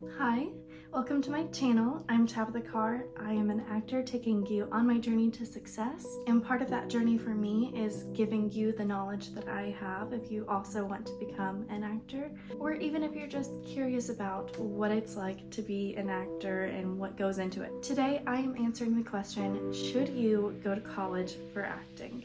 Hi, welcome to my channel. I'm Tabitha Tutors. I am an actor taking you on my journey to success, and part of that journey for me is giving you the knowledge that I have if you also want to become an actor, or even if you're just curious about what it's like to be an actor and what goes into it. Today I am answering the question, should you go to college for acting?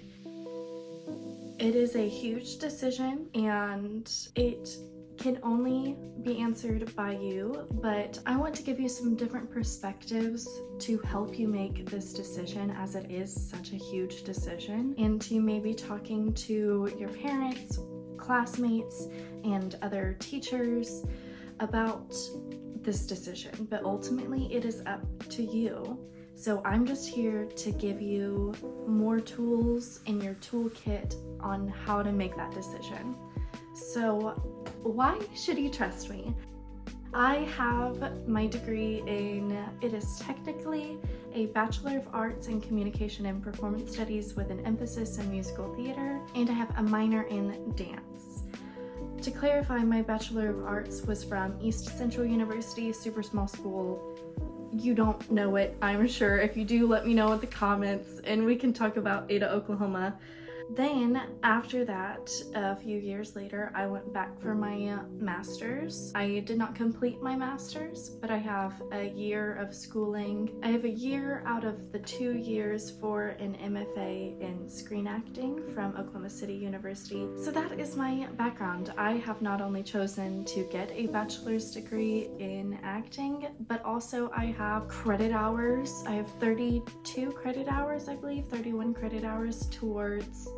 It is a huge decision and it can only be answered by you, but I want to give you some different perspectives to help you make this decision, as it is such a huge decision, and to maybe talking to your parents, classmates, and other teachers about this decision. But ultimately it is up to you. So I'm just here to give you more tools in your toolkit on how to make that decision. So why should you trust me? I have my degree it is technically a Bachelor of Arts in Communication and Performance Studies with an emphasis in musical theater, and I have a minor in dance. To clarify, my Bachelor of Arts was from East Central University, super small school. You don't know it, I'm sure. If you do, let me know in the comments and we can talk about Ada, Oklahoma. Then after that, a few years later, I went back for my master's. I did not complete my master's, but I have a year of schooling. I have a year out of the 2 years for an MFA in screen acting from Oklahoma City University. So that is my background. I have not only chosen to get a bachelor's degree in acting, but also I have credit hours. I have 32 credit hours, I believe, 31 credit hours towards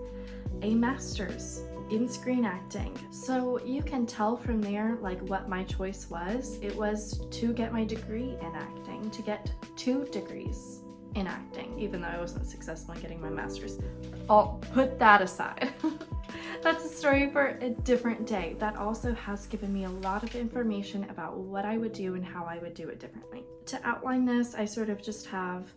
a master's in screen acting. So you can tell from there like what my choice was. It was to get my degree in acting, to get 2 degrees in acting, even though I wasn't successful in getting my master's. I'll put that aside. That's a story for a different day. That also has given me a lot of information about what I would do and how I would do it differently. To outline this, I sort of just have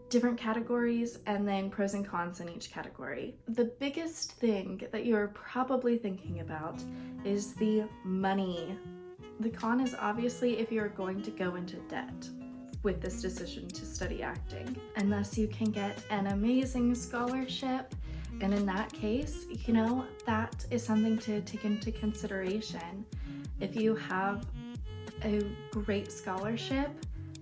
different categories and then pros and cons in each category. The biggest thing that you're probably thinking about is the money. The con is obviously if you're going to go into debt with this decision to study acting, unless you can get an amazing scholarship. And in that case, you know, that is something to take into consideration. If you have a great scholarship,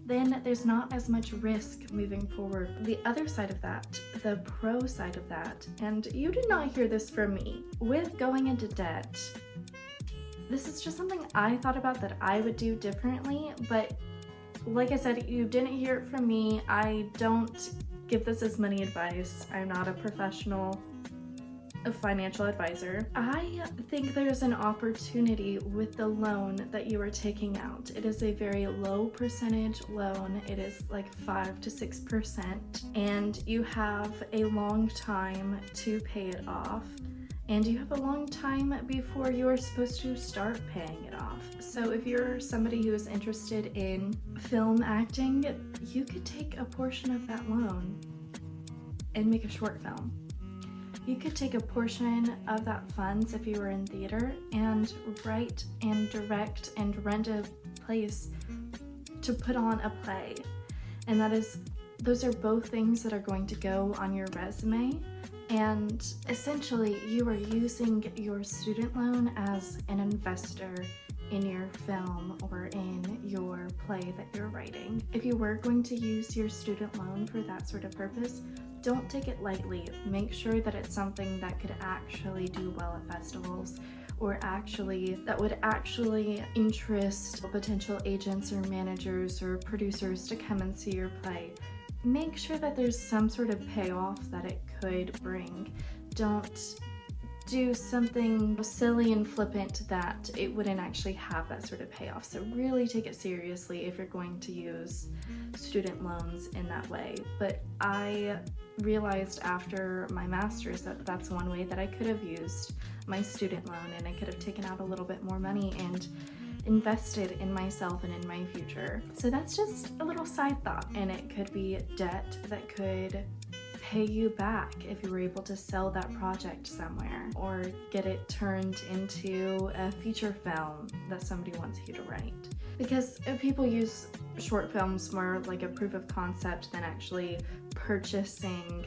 then there's not as much risk moving forward. The other side of that, the pro side of that, and you did not hear this from me, with going into debt, this is just something I thought about that I would do differently, but like I said, you didn't hear it from me. I don't give this as money advice. I'm not a professional financial advisor. I think there's an opportunity with the loan that you are taking out. It is a very low percentage loan. It is like 5 to 6%, and you have a long time to pay it off. And you have a long time before you're supposed to start paying it off. So if you're somebody who is interested in film acting, you could take a portion of that loan and make a short film. You could take a portion of that funds if you were in theater and write and direct and rent a place to put on a play. And those are both things that are going to go on your resume. And essentially you are using your student loan as an investor in your film or in your play that you're writing. If you were going to use your student loan for that sort of purpose, don't take it lightly. Make sure that it's something that could actually do well at festivals, or that would actually interest potential agents or managers or producers to come and see your play. Make sure that there's some sort of payoff that it could bring. Don't do something silly and flippant that it wouldn't actually have that sort of payoff. So really take it seriously if you're going to use student loans in that way. But I realized after my master's that that's one way that I could have used my student loan, and I could have taken out a little bit more money and invested in myself and in my future. So that's just a little side thought, and it could be debt that could pay you back if you were able to sell that project somewhere or get it turned into a feature film that somebody wants you to write. because people use short films more like a proof of concept than actually purchasing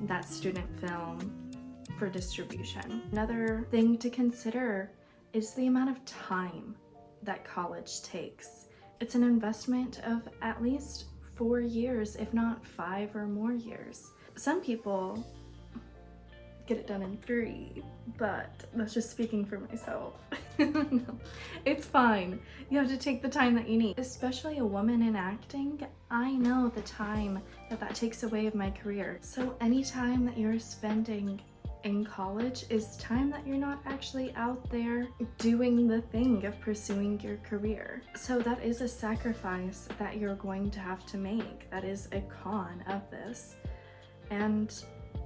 that student film for distribution. Another thing to consider is the amount of time that college takes. It's an investment of at least 4 years, if not 5 or more years. Some people get it done in 3, but that's just speaking for myself. No, it's fine. You have to take the time that you need. Especially a woman in acting, I know the time that takes away of my career. So any time that you're spending in college is time that you're not actually out there doing the thing of pursuing your career. So that is a sacrifice that you're going to have to make. That is a con of this. And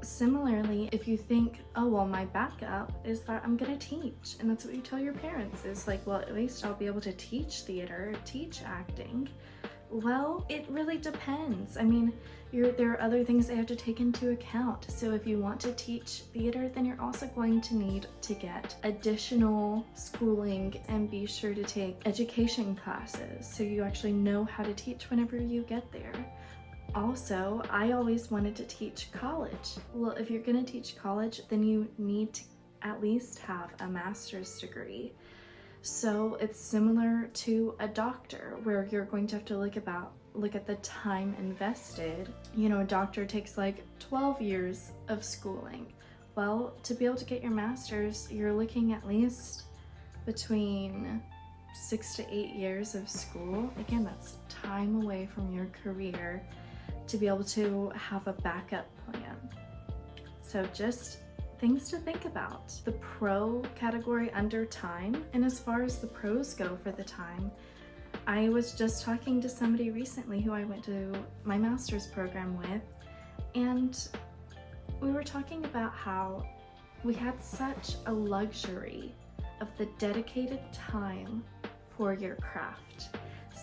similarly, if you think, oh, well, my backup is that I'm gonna teach, and that's what you tell your parents, is like, well, at least I'll be able to teach theater, teach acting. Well, it really depends. I mean, there are other things they have to take into account. So if you want to teach theater, then you're also going to need to get additional schooling and be sure to take education classes so you actually know how to teach whenever you get there. Also, I always wanted to teach college. Well, if you're gonna teach college, then you need to at least have a master's degree. So it's similar to a doctor, where you're going to have to look at the time invested. You know, a doctor takes like 12 years of schooling. Well, to be able to get your master's, you're looking at least between 6 to 8 years of school. Again, that's time away from your career to be able to have a backup plan. So just things to think about. The pro category under time, and as far as the pros go for the time, I was just talking to somebody recently who I went to my master's program with, and we were talking about how we had such a luxury of the dedicated time for your craft.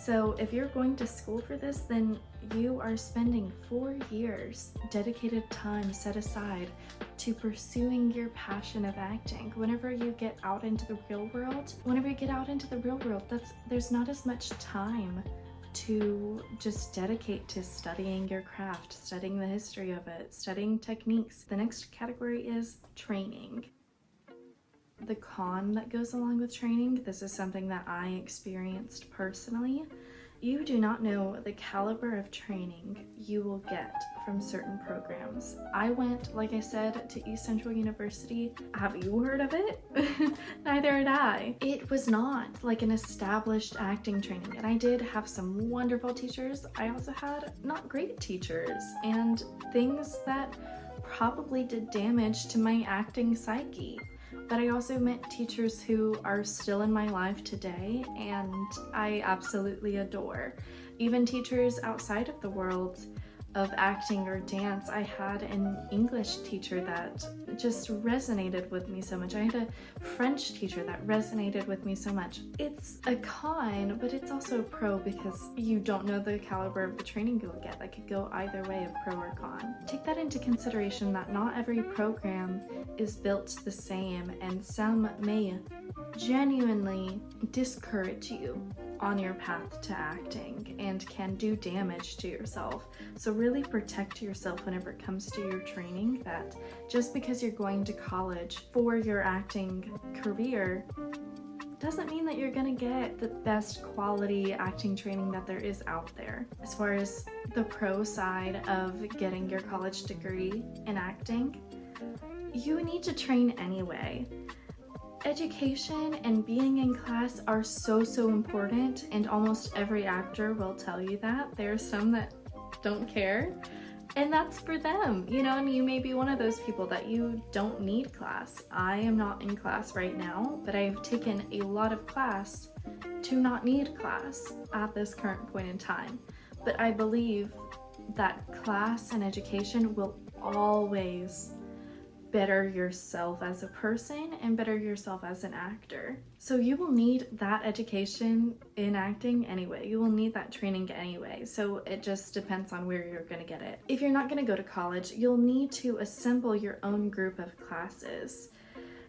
So if you're going to school for this, then you are spending 4 years dedicated time set aside to pursuing your passion of acting. Whenever you get out into the real world, there's not as much time to just dedicate to studying your craft, studying the history of it, studying techniques. The next category is training. The con that goes along with training, this is something that I experienced personally. You do not know the caliber of training you will get from certain programs. I went, like I said, to East Central University. Have you heard of it? Neither had I. It was not like an established acting training, and I did have some wonderful teachers. I also had not great teachers and things that probably did damage to my acting psyche. But I also met teachers who are still in my life today and I absolutely adore. Even teachers outside of the world of acting or dance. I had an English teacher that just resonated with me so much. I had a French teacher that resonated with me so much. It's a con, but it's also a pro because you don't know the caliber of the training you'll get. That could go either way of pro or con. Take that into consideration that not every program is built the same and some may genuinely discourage you on your path to acting and can do damage to yourself. So really protect yourself whenever it comes to your training, that just because you're going to college for your acting career doesn't mean that you're gonna get the best quality acting training that there is out there. As far as the pro side of getting your college degree in acting, you need to train anyway. Education and being in class are so important, and almost every actor will tell you that. There are some that don't care, and that's for them, you know, and you may be one of those people that you don't need class. I am not in class right now, but I've taken a lot of class to not need class at this current point in time. But I believe that class and education will always better yourself as a person and better yourself as an actor. So you will need that education in acting anyway. You will need that training anyway. So it just depends on where you're going to get it. If you're not going to go to college, you'll need to assemble your own group of classes.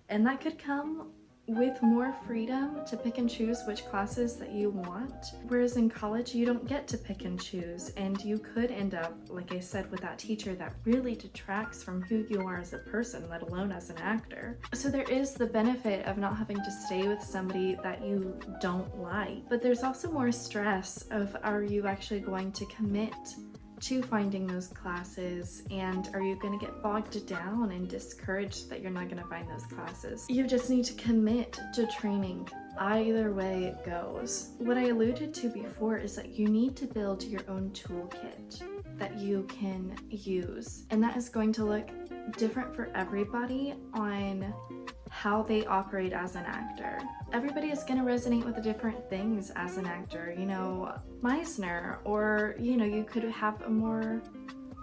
And that could come with more freedom to pick and choose which classes that you want. Whereas in college, you don't get to pick and choose, and you could end up, like I said, with that teacher that really detracts from who you are as a person, let alone as an actor. So there is the benefit of not having to stay with somebody that you don't like, but there's also more stress of, are you actually going to commit to finding those classes, and are you going to get bogged down and discouraged that you're not going to find those classes? You just need to commit to training. Either way it goes. What I alluded to before is that you need to build your own toolkit that you can use, and that is going to look different for everybody on how they operate as an actor. Everybody is going to resonate with the different things as an actor. You know, Meisner, or, you know, you could have a more,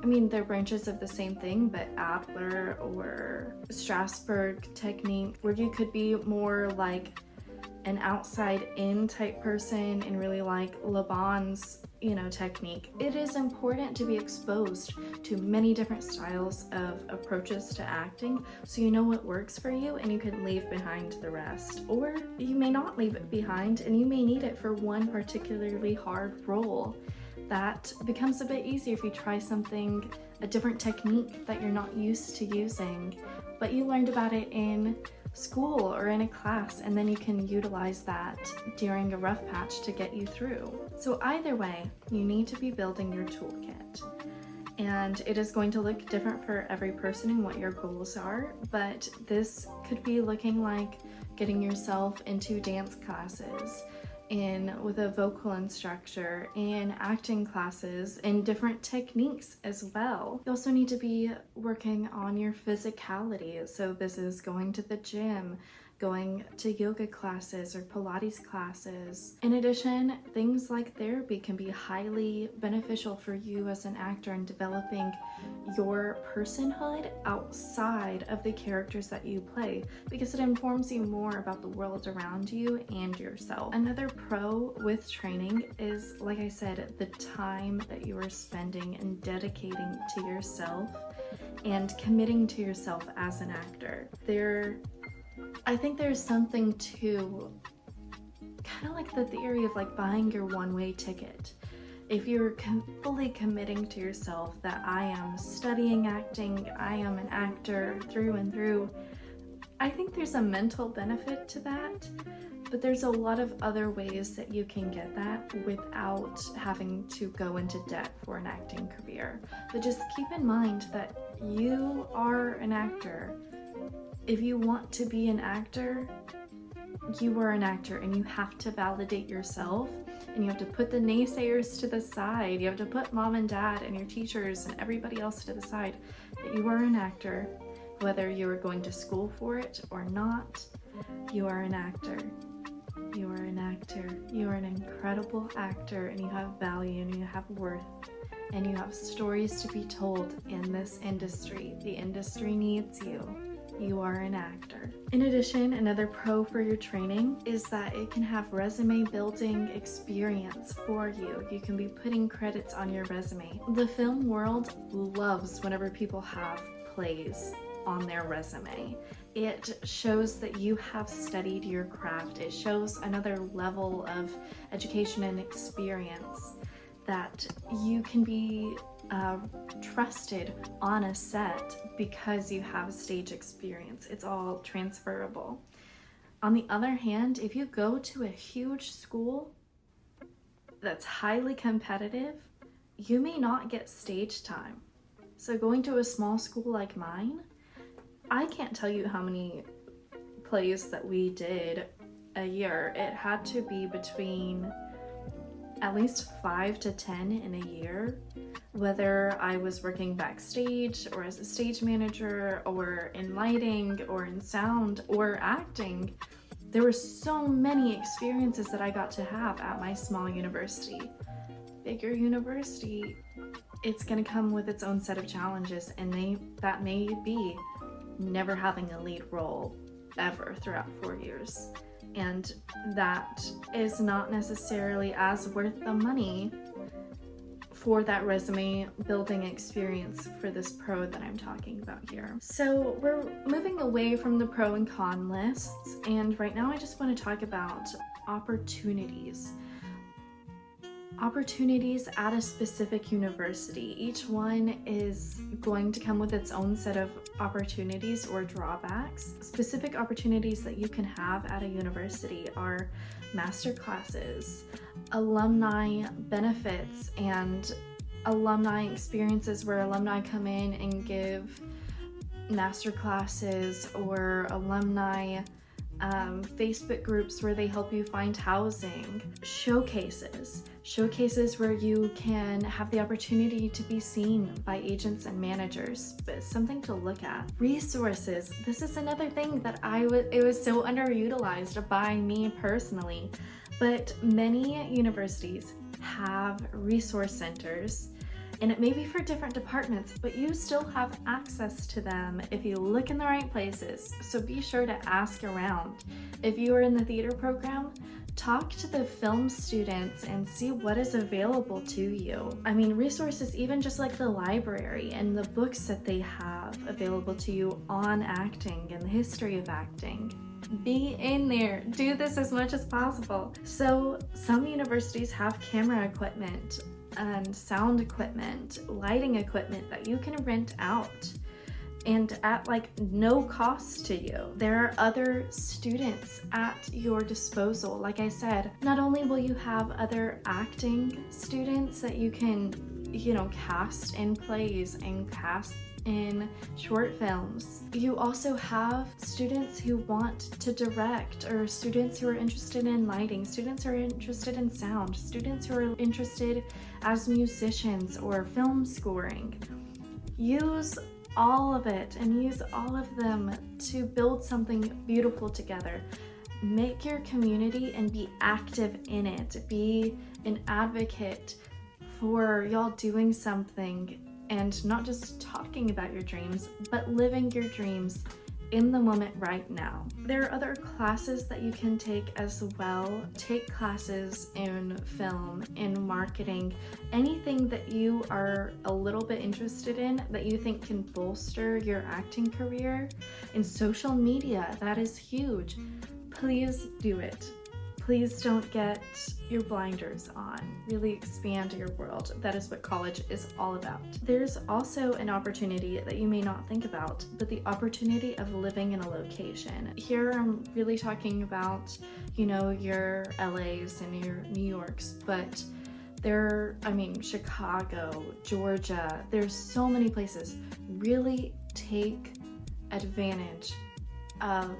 I mean, they're branches of the same thing, but Adler or Strasberg technique, where you could be more like an outside-in type person and really like Laban's, you know, technique. It is important to be exposed to many different styles of approaches to acting so you know what works for you and you can leave behind the rest. Or you may not leave it behind and you may need it for one particularly hard role. That becomes a bit easier if you try something, a different technique that you're not used to using, but you learned about it in school or in a class, and then you can utilize that during a rough patch to get you through. So either way, you need to be building your toolkit, and it is going to look different for every person and what your goals are, but this could be looking like getting yourself into dance classes, with a vocal instructor, in acting classes, in different techniques as well. You also need to be working on your physicality. So this is going to the gym, going to yoga classes or Pilates classes. In addition, things like therapy can be highly beneficial for you as an actor in developing your personhood outside of the characters that you play, because it informs you more about the world around you and yourself. Another pro with training is, like I said, the time that you are spending and dedicating to yourself and committing to yourself as an actor. I think there's something to kind of like the theory of like buying your one-way ticket. If you're fully committing to yourself that I am studying acting, I am an actor through and through, I think there's a mental benefit to that, but there's a lot of other ways that you can get that without having to go into debt for an acting career. But just keep in mind that you are an actor. If you want to be an actor, you are an actor, and you have to validate yourself, and you have to put the naysayers to the side. You have to put mom and dad and your teachers and everybody else to the side, that you are an actor. Whether you are going to school for it or not, you are an actor. You are an actor. You are an incredible actor, and you have value and you have worth, and you have stories to be told in this industry. The industry needs you. You are an actor. In addition, another pro for your training is that it can have resume building experience for you. You can be putting credits on your resume. The film world loves whenever people have plays on their resume. It shows that you have studied your craft. It shows another level of education and experience, that you can be trusted on a set because you have stage experience. It's all transferable. On the other hand, if you go to a huge school that's highly competitive, you may not get stage time. So going to a small school like mine, I can't tell you how many plays that we did a year. It had to be between at least 5 to 10 in a year, whether I was working backstage or as a stage manager or in lighting or in sound or acting. There were so many experiences that I got to have at my small university. Bigger university, it's going to come with its own set of challenges, and that may be never having a lead role ever throughout 4 years. And that is not necessarily as worth the money for that resume building experience for this pro that I'm talking about here. So we're moving away from the pro and con lists, and right now I just want to talk about opportunities. Opportunities at a specific university. Each one is going to come with its own set of opportunities or drawbacks. Specific opportunities that you can have at a university are master classes, alumni benefits, and alumni experiences where alumni come in and give master classes, or alumni Facebook groups where they help you find housing, showcases where you can have the opportunity to be seen by agents and managers, but it's something to look at. Resources, this is another thing that it was so underutilized by me personally, but many universities have resource centers, and it may be for different departments, but you still have access to them if you look in the right places. So be sure to ask around. If you are in the theater program, talk to the film students and see what is available to you. I mean, resources, even just like the library and the books that they have available to you on acting and the history of acting. Be in there. Do this as much as possible. So some universities have camera equipment and sound equipment, lighting equipment that you can rent out, and at like no cost to you. There are other students at your disposal. Like I said, not only will you have other acting students that you can, cast in plays and cast in short films, you also have students who want to direct, or students who are interested in lighting, students who are interested in sound, students who are interested as musicians or film scoring. Use all of it and use all of them to build something beautiful together. Make your community and be active in it. Be an advocate for y'all doing something and not just talking about your dreams, but living your dreams in the moment right now. There are other classes that you can take as well. Take classes in film, in marketing, anything that you are a little bit interested in that you think can bolster your acting career. In social media, that is huge. Please do it. Please don't get your blinders on. Really expand your world. That is what college is all about. There's also an opportunity that you may not think about, but the opportunity of living in a location. Here I'm really talking about, your LAs and your New Yorks, but Chicago, Georgia, there's so many places. Really take advantage of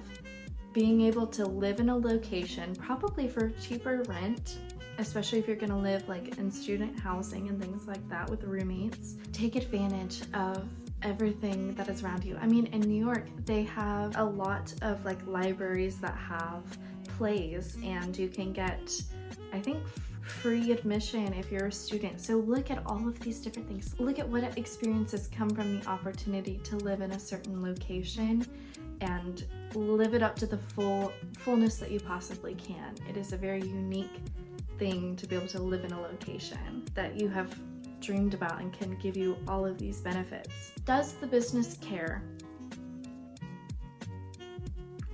being able to live in a location, probably for cheaper rent, especially if you're gonna live like in student housing and things like that with roommates. Take advantage of everything that is around you. In New York, they have a lot of like libraries that have plays, and you can get, I think, free admission if you're a student. So look at all of these different things. Look at what experiences come from the opportunity to live in a certain location and live it up to the fullness that you possibly can. It is a very unique thing to be able to live in a location that you have dreamed about and can give you all of these benefits. Does the business care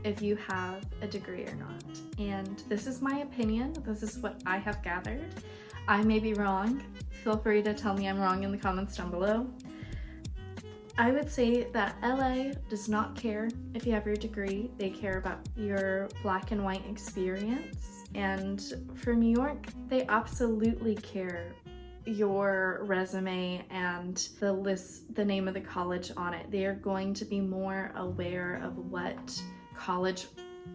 if you have a degree or not? And this is my opinion. This is what I have gathered. I may be wrong. Feel free to tell me I'm wrong in the comments down below. I would say that LA does not care if you have your degree. They care about your black and white experience. And for New York, they absolutely care your resume and the name of the college on it. They are going to be more aware of what college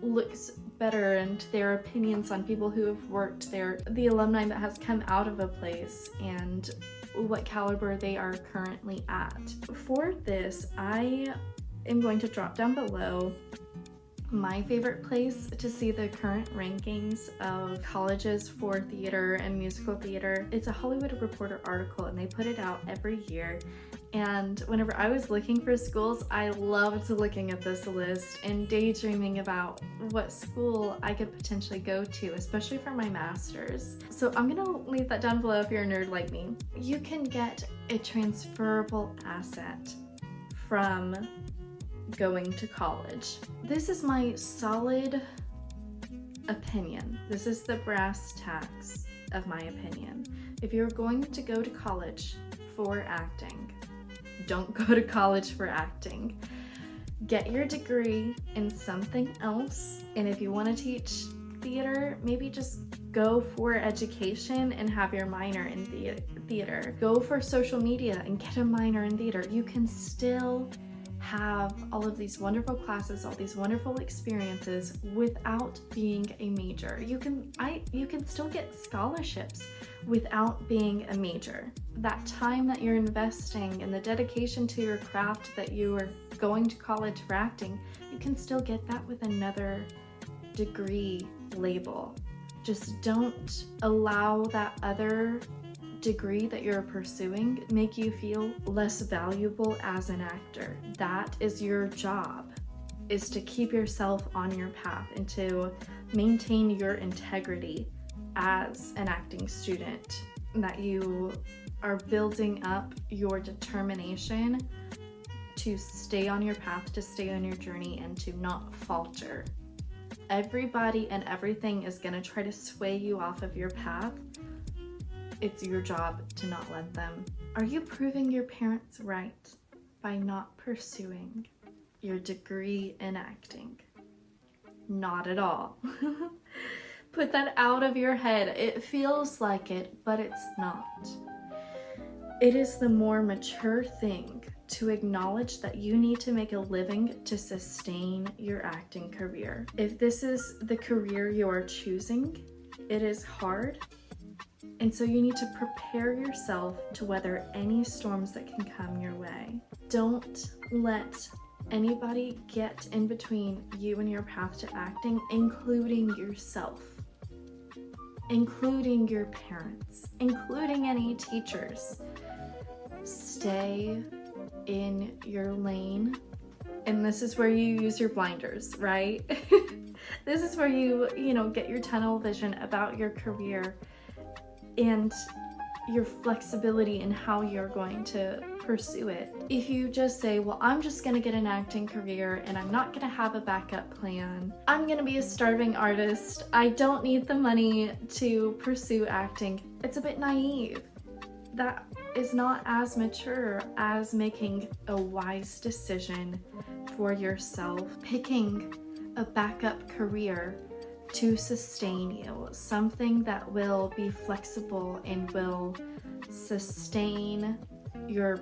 looks better and their opinions on people who have worked there, the alumni that has come out of a place, and what caliber they are currently at. For this, I am going to drop down below My favorite place to see the current rankings of colleges for theater and musical theater, it's a Hollywood Reporter article, and they put it out every year. And whenever I was looking for schools, I loved looking at this list and daydreaming about what school I could potentially go to, especially for my master's. So I'm gonna leave that down below if you're a nerd like me. You can get a transferable asset from going to college. This is my solid opinion. This is the brass tacks of my opinion. If you're going to go to college for acting, don't go to college for acting. Get your degree in something else, and if you want to teach theater, maybe just go for education and have your minor in theater. Go for social media and get a minor in theater. You can still have all of these wonderful classes, all these wonderful experiences without being a major. You can still get scholarships without being a major. That time that you're investing and the dedication to your craft that you are going to college for acting, you can still get that with another degree label. Just don't allow that other degree that you're pursuing make you feel less valuable as an actor. That is your job, is to keep yourself on your path and to maintain your integrity as an acting student, that you are building up your determination to stay on your path, to stay on your journey, and to not falter. Everybody and everything is going to try to sway you off of your path. It's your job to not let them. Are you proving your parents right by not pursuing your degree in acting? Not at all. Put that out of your head. It feels like it, but it's not. It is the more mature thing to acknowledge that you need to make a living to sustain your acting career. If this is the career you are choosing, it is hard. And so you need to prepare yourself to weather any storms that can come your way. Don't let anybody get in between you and your path to acting, including yourself, including your parents, including any teachers. Stay in your lane. And this is where you use your blinders, right? This is where you get your tunnel vision about your career and your flexibility in how you're going to pursue it. If you just say, well, I'm just gonna get an acting career and I'm not gonna have a backup plan, I'm gonna be a starving artist, I don't need the money to pursue acting, it's a bit naive. That is not as mature as making a wise decision for yourself, picking a backup career to sustain you, something that will be flexible and will sustain your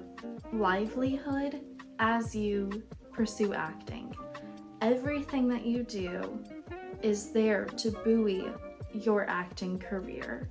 livelihood as you pursue acting. Everything that you do is there to buoy your acting career.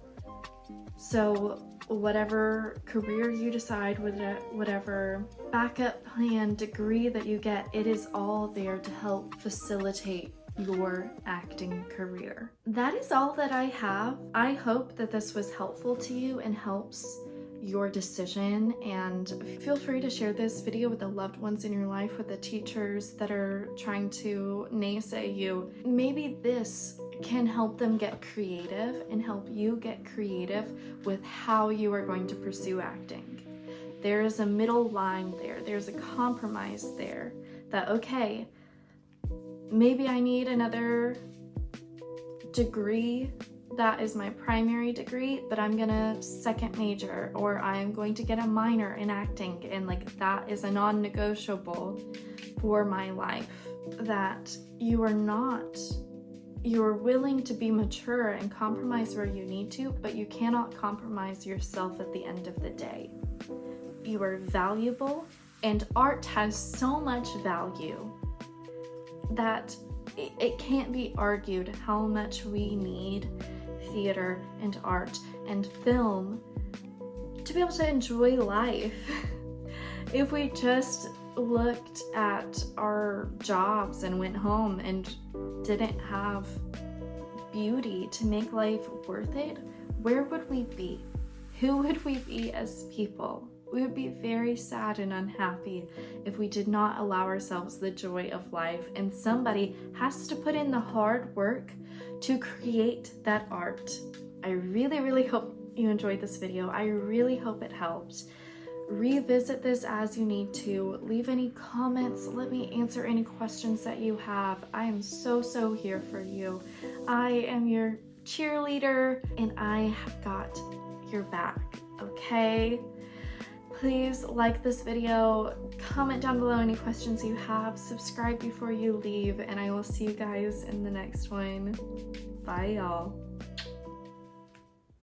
So whatever career you decide, whatever backup plan, degree that you get, it is all there to help facilitate your acting career. That is all that I have. I hope that this was helpful to you and helps your decision, and feel free to share this video with the loved ones in your life, with the teachers that are trying to naysay you. Maybe this can help them get creative and help you get creative with how you are going to pursue acting. There is a middle line there. There's a compromise there that, okay, maybe I need another degree that is my primary degree, but I'm gonna second major, or I'm going to get a minor in acting, and like that is a non-negotiable for my life. That you're willing to be mature and compromise where you need to, but you cannot compromise yourself at the end of the day. You are valuable, and art has so much value that it can't be argued how much we need theater and art and film to be able to enjoy life. If we just looked at our jobs and went home and didn't have beauty to make life worth it, where would we be? Who would we be as people? We would be very sad and unhappy if we did not allow ourselves the joy of life, and somebody has to put in the hard work to create that art. I really hope you enjoyed this video. I really hope it helped. Revisit this as you need to. Leave any comments. Let me answer any questions that you have. I am so here for you. I am your cheerleader and I have got your back, okay? Please like this video, comment down below any questions you have, subscribe before you leave, and I will see you guys in the next one. Bye, y'all.